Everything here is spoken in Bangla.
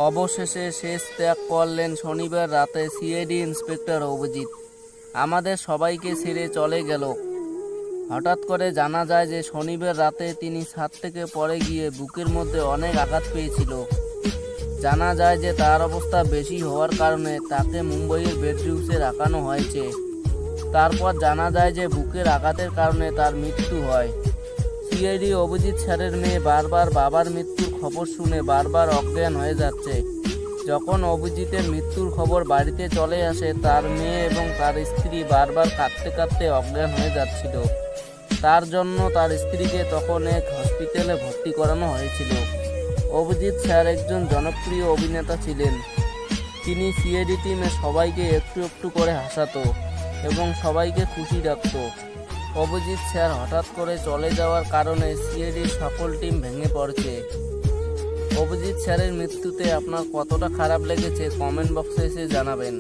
অবশেষে শেষ ত্যাগ করলেন শনিবার রাতে সিআইডি ইন্সপেক্টর অভিজিৎ। আমাদের সবাইকে ছেড়ে চলে গেল। হঠাৎ করে জানা যায় যে শনিবার রাতে তিনি ছাদ থেকে পড়ে গিয়ে বুকের মধ্যে অনেক আঘাত পেয়েছিল। জানা যায় যে তার অবস্থা বেশি হওয়ার কারণে তাকে মুম্বাইয়ের বেডরুমসে রাখানো হয়েছে। তারপর জানা যায় যে বুকের আঘাতের কারণে তার মৃত্যু হয়। সিআইডি অভিজিৎ স্যারের মেয়ে বারবার বাবার মৃত্যুর খবর শুনে বারবার অজ্ঞান হয়ে যাচ্ছে। যখন অভিজিতের মৃত্যুর খবর বাড়িতে চলে আসে, তার মেয়ে এবং তার স্ত্রী বারবার কাঁদতে কাঁদতে অজ্ঞান হয়ে যাচ্ছিল। তার জন্য তার স্ত্রীকে তখন এক হসপিটালে ভর্তি করানো হয়েছিল। অভিজিৎ স্যার একজন জনপ্রিয় অভিনেতা ছিলেন। তিনি সিআইডি টিমে সবাইকে একটু একটু করে হাসাতো এবং সবাইকে খুশি রাখতো। অভিজিৎ স্যার হঠাৎ করে চলে যাওয়ার কারণে সিআইডির সকল টিম ভেঙে পড়ছে। অভিজিৎ স্যারের মৃত্যুতে আপনার কতটা খারাপ লেগেছে কমেন্ট বক্সে এসে জানাবেন।